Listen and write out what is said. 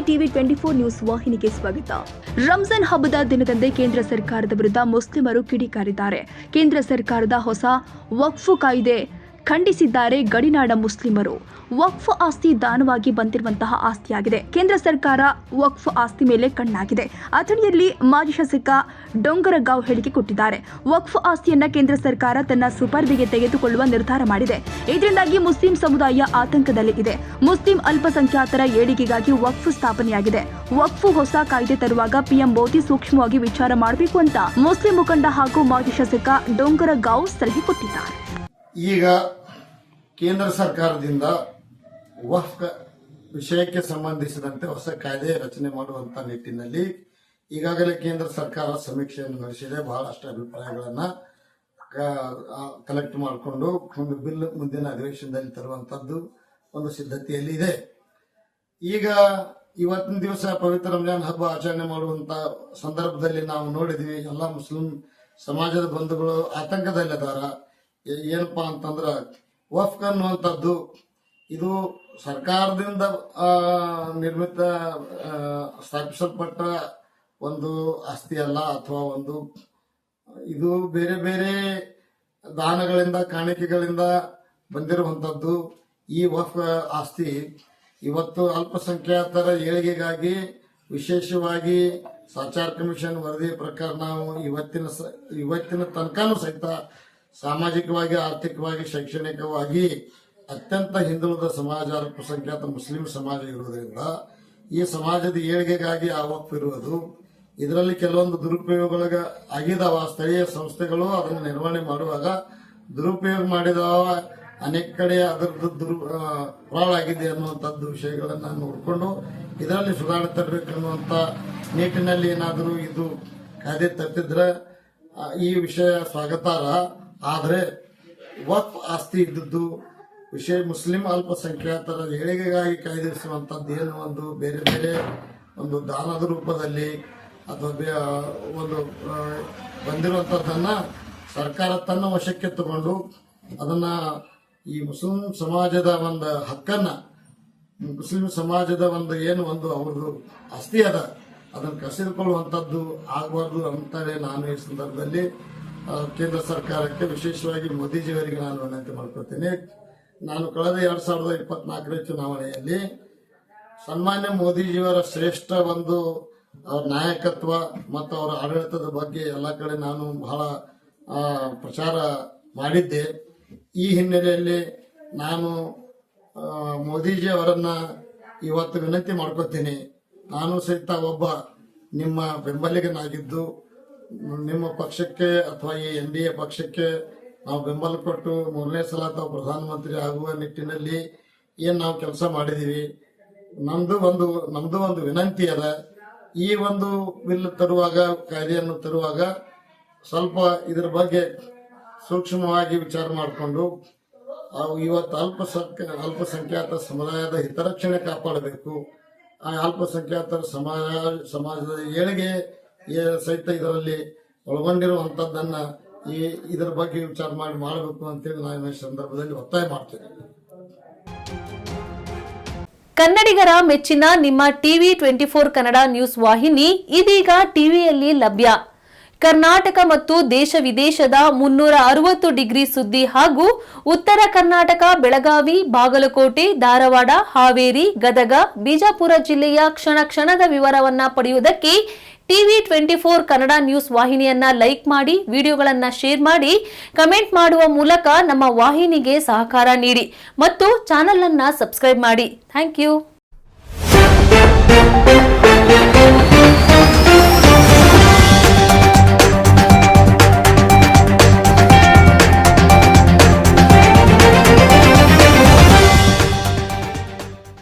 TV 24 news ವಾಹಿನಿಗೆ ಸ್ವಾಗತ. ರಂಜಾನ್ ಹಬ್ಬದ ದಿನದಂದೇ ಕೇಂದ್ರ ಸರ್ಕಾರದ ವಿರುದ್ಧ ಮುಸ್ಲಿಮರು ಕಿಡಿಕಾರಿದ್ದಾರೆ. ಕೇಂದ್ರ ಸರ್ಕಾರದ ಹೊಸ ವಕ್ಫ್ ಕಾಯ್ದೆ ಖಂಡಿಸಿದ್ದಾರೆ ಗಡಿನಾಡ ಮುಸ್ಲಿಮರು. ವಕ್ಫ್ ಆಸ್ತಿ ದಾನವಾಗಿ ಬಂದಿರುವಂತಹ ಆಸ್ತಿಯಾಗಿದೆ. ಕೇಂದ್ರ ಸರ್ಕಾರ ವಕ್ಫ್ ಆಸ್ತಿ ಮೇಲೆ ಕಣ್ಣಾಗಿದೆ. ಅಥಣಿಯಲ್ಲಿ ಮಾಜಿ ಶಾಸಕ ಡೊಂಗರಗಾಂವ್ ಹೇಳಿಕೆ ಕೊಟ್ಟಿದ್ದಾರೆ. ವಕ್ಫ್ ಆಸ್ತಿಯನ್ನ ಕೇಂದ್ರ ಸರ್ಕಾರ ತನ್ನ ಸುಪರ್ದಿಗೆ ತೆಗೆದುಕೊಳ್ಳುವ ನಿರ್ಧಾರ ಮಾಡಿದೆ. ಇದರಿಂದಾಗಿ ಮುಸ್ಲಿಂ ಸಮುದಾಯ ಆತಂಕದಲ್ಲಿ ಇದೆ. ಮುಸ್ಲಿಂ ಅಲ್ಪಸಂಖ್ಯಾತರ ಏಳಿಗೆಗಾಗಿ ವಕ್ಫ್ ಸ್ಥಾಪನೆಯಾಗಿದೆ. ವಕ್ಫ್ ಹೊಸ ಕಾಯ್ದೆ ತರುವಾಗ ಪಿಎಂ ಮೋದಿ ಸೂಕ್ಷ್ಮವಾಗಿ ವಿಚಾರ ಮಾಡಬೇಕು ಅಂತ ಮುಸ್ಲಿಂ ಮುಖಂಡ ಹಾಗೂ ಮಾಜಿ ಶಾಸಕ ಡೊಂಗರಗಾಂವ್ ಸಲಹೆ ಕೊಟ್ಟಿದ್ದಾರೆ. ಈಗ ಕೇಂದ್ರ ಸರ್ಕಾರದಿಂದ ವಕ್ಫ್ ವಿಷಯಕ್ಕೆ ಸಂಬಂಧಿಸಿದಂತೆ ಹೊಸ ಕಾಯ್ದೆ ರಚನೆ ಮಾಡುವಂತ ನಿಟ್ಟಿನಲ್ಲಿ ಈಗಾಗಲೇ ಕೇಂದ್ರ ಸರ್ಕಾರ ಸಮೀಕ್ಷೆಯನ್ನು ನಡೆಸಿದೆ. ಬಹಳಷ್ಟು ಅಭಿಪ್ರಾಯಗಳನ್ನ ಕಲೆಕ್ಟ್ ಮಾಡಿಕೊಂಡು ಒಂದು ಬಿಲ್ ಮುಂದಿನ ಅಧಿವೇಶನದಲ್ಲಿ ತರುವಂತದ್ದು ಒಂದು ಸಿದ್ಧತೆಯಲ್ಲಿ ಇದೆ. ಈಗ ಇವತ್ತಿನ ದಿವಸ ಪವಿತ್ರ ರಂಜಾನ್ ಹಬ್ಬ ಆಚರಣೆ ಮಾಡುವಂತ ಸಂದರ್ಭದಲ್ಲಿ ನಾವು ನೋಡಿದ್ವಿ, ಎಲ್ಲ ಮುಸ್ಲಿಂ ಸಮಾಜದ ಬಂಧುಗಳು ಆತಂಕದಲ್ಲಿದ್ದಾರ. ಏನಪ್ಪಾ ಅಂತಂದ್ರ ವಕ್ಫ್ ಅನ್ನುವಂಥದ್ದು ಇದು ಸರ್ಕಾರದಿಂದ ನಿರ್ಮಿತ ಸ್ಥಾಪಿಸಲ್ಪಟ್ಟ ಒಂದು ಆಸ್ತಿ ಅಲ್ಲ, ಅಥವಾ ಇದು ಬೇರೆ ಬೇರೆ ದಾನಗಳಿಂದ ಕಾಣಿಕೆಗಳಿಂದ ಬಂದಿರುವಂತದ್ದು. ಈ ವಕ್ಫ್ ಆಸ್ತಿ ಇವತ್ತು ಅಲ್ಪಸಂಖ್ಯಾತರ ಏಳಿಗೆಗಾಗಿ ವಿಶೇಷವಾಗಿ ಸಾಚಾರ್ ಕಮಿಷನ್ ವರದಿ ಪ್ರಕಾರ ನಾವು ಇವತ್ತಿನ ತನಕನೂ ಸಹಿತ ಸಾಮಾಜಿಕವಾಗಿ, ಆರ್ಥಿಕವಾಗಿ, ಶೈಕ್ಷಣಿಕವಾಗಿ ಅತ್ಯಂತ ಹಿಂದುಳಿದ ಸಮಾಜ ಅಲ್ಪಸಂಖ್ಯಾತ ಮುಸ್ಲಿಂ ಸಮಾಜ ಇರುವುದರಿಂದ ಈ ಸಮಾಜದ ಏಳಿಗೆಗಾಗಿ ಆ ವಕ್ಫ್ ಇರುವುದು. ಇದರಲ್ಲಿ ಕೆಲವೊಂದು ದುರುಪಯೋಗಗಳ ಆಗಿದಾವ. ಸ್ಥಳೀಯ ಸಂಸ್ಥೆಗಳು ಅದನ್ನು ನಿರ್ವಹಣೆ ಮಾಡುವಾಗ ದುರುಪಯೋಗ ಮಾಡಿದವ, ಅನೇಕ ಕಡೆ ಅದರದ್ದು ಪಾಳಾಗಿದೆ ಅನ್ನುವಂಥದ್ದು ವಿಷಯಗಳನ್ನ ನೋಡಿಕೊಂಡು ಇದರಲ್ಲಿ ಸುಧಾರಣೆ ತರಬೇಕನ್ನುವಂತ ನಿಟ್ಟಿನಲ್ಲಿ ಏನಾದರೂ ಇದು ಕಾಯ್ದೆ ತಪ್ಪಿದ್ರೆ ಈ ವಿಷಯ ಸ್ವಾಗತಾರ್ಹ. ಆದರೆ ವಕ್ಫ್ ಆಸ್ತಿ ಇದ್ದದ್ದು ವಿಷಯ ಮುಸ್ಲಿಂ ಅಲ್ಪಸಂಖ್ಯಾತರ ಏಳಿಗೆಗಾಗಿ ಕಾಯ್ದಿರಿಸುವಂತದ್ದು ಏನು ಒಂದು ಬೇರೆ ಬೇರೆ ಒಂದು ದಾನದ ರೂಪದಲ್ಲಿ ಅಥವಾ ಒಂದು ಬಂದಿರುವಂತದ್ದನ್ನ ಸರ್ಕಾರ ತನ್ನ ವಶಕ್ಕೆ ತಗೊಂಡು ಅದನ್ನ ಈ ಮುಸ್ಲಿಂ ಸಮಾಜದ ಒಂದು ಹಕ್ಕನ್ನ, ಮುಸ್ಲಿಂ ಸಮಾಜದ ಒಂದು ಅವ್ರದ್ದು ಆಸ್ತಿ ಅದ, ಅದನ್ನು ಕಸಿದುಕೊಳ್ಳುವಂತದ್ದು ಆಗಬಾರ್ದು ಅಂತೇಳಿ ನಾನು ಈ ಸಂದರ್ಭದಲ್ಲಿ ಕೇಂದ್ರ ಸರ್ಕಾರಕ್ಕೆ, ವಿಶೇಷವಾಗಿ ಮೋದಿಜಿಯವರಿಗೆ ನಾನು ವಿನಂತಿ ಮಾಡ್ಕೊಳ್ತೇನೆ. ನಾನು ಕಳೆದ 2024 ಚುನಾವಣೆಯಲ್ಲಿ ಸನ್ಮಾನ್ಯ ಮೋದಿಜಿಯವರ ಶ್ರೇಷ್ಠ ಅವರ ನಾಯಕತ್ವ ಮತ್ತು ಅವರ ಆಡಳಿತದ ಬಗ್ಗೆ ಎಲ್ಲ ಕಡೆ ನಾನು ಬಹಳ ಪ್ರಚಾರ ಮಾಡಿದ್ದೆ. ಈ ಹಿನ್ನೆಲೆಯಲ್ಲಿ ನಾನು ಮೋದಿಜಿ ಅವರನ್ನ ಇವತ್ತು ವಿನಂತಿ ಮಾಡ್ಕೊತೀನಿ. ನಾನು ಸಹಿತ ಒಬ್ಬ ನಿಮ್ಮ ಬೆಂಬಲಿಗನಾಗಿದ್ದು ನಿಮ್ಮ ಪಕ್ಷಕ್ಕೆ ಅಥವಾ ಈ NDA ಪಕ್ಷಕ್ಕೆ ನಾವು ಬೆಂಬಲ ಕೊಟ್ಟು 3ನೇ ಸಲ ತಾವು ಪ್ರಧಾನಮಂತ್ರಿ ಆಗುವ ನಿಟ್ಟಿನಲ್ಲಿ ಏನ್ ನಾವು ಕೆಲಸ ಮಾಡಿದೀವಿ. ನಮ್ದು ಒಂದು ವಿನಂತಿ ಅದ. ಈ ಒಂದು ಬಿಲ್ ತರುವಾಗ, ಕಾಯ್ದೆಯನ್ನು ತರುವಾಗ ಸ್ವಲ್ಪ ಇದರ ಬಗ್ಗೆ ಸೂಕ್ಷ್ಮವಾಗಿ ವಿಚಾರ ಮಾಡಿಕೊಂಡು ಇವತ್ತು ಅಲ್ಪಸಂಖ್ಯಾತ ಸಮುದಾಯದ ಹಿತರಕ್ಷಣೆ ಕಾಪಾಡಬೇಕು. ಆ ಅಲ್ಪಸಂಖ್ಯಾತರ ಸಮಾಜದ ಏಳಿಗೆ ಸಹಿತ ಇದರಲ್ಲಿ ಒಳಗೊಂಡಿರುವಂತದ್ದನ್ನ ಇದರ ಬಗ್ಗೆ ವಿಚಾರ ಮಾಡಬೇಕು ಅಂತೇಳಿ ನಾನು ಈ ಸಂದರ್ಭದಲ್ಲಿ ಒತ್ತಾಯ ಮಾಡ್ತೇನೆ. ಕನ್ನಡಿಗರ ಮೆಚ್ಚಿನ ನಿಮ್ಮ ಟಿವಿ 24 ಕನ್ನಡ ನ್ಯೂಸ್ ವಾಹಿನಿ ಇದೀಗ ಟಿವಿಯಲ್ಲಿ ಲಭ್ಯ. ಕರ್ನಾಟಕ ಮತ್ತು ದೇಶ ವಿದೇಶದ 360 ಡಿಗ್ರಿ ಸುದ್ದಿ ಹಾಗೂ ಉತ್ತರ ಕರ್ನಾಟಕ, ಬೆಳಗಾವಿ, ಬಾಗಲಕೋಟೆ, ಧಾರವಾಡ, ಹಾವೇರಿ, ಗದಗ, ಬಿಜಾಪುರ ಜಿಲ್ಲೆಯ ಕ್ಷಣ ಕ್ಷಣದ ವಿವರವನ್ನ ಪಡೆಯುವುದಕ್ಕೆ ಟಿವಿ 24 ಕನ್ನಡ ನ್ಯೂಸ್ ವಾಹಿನಿಯನ್ನ ಲೈಕ್ ಮಾಡಿ, ವಿಡಿಯೋಗಳನ್ನ ಶೇರ್ ಮಾಡಿ, ಕಮೆಂಟ್ ಮಾಡುವ ಮೂಲಕ ನಮ್ಮ ವಾಹಿನಿಗೆ ಸಹಕಾರ ನೀಡಿ ಮತ್ತು ಚಾನೆಲ್ ಅನ್ನ ಸಬ್ಸ್ಕ್ರೈಬ್ ಮಾಡಿ. Thank you.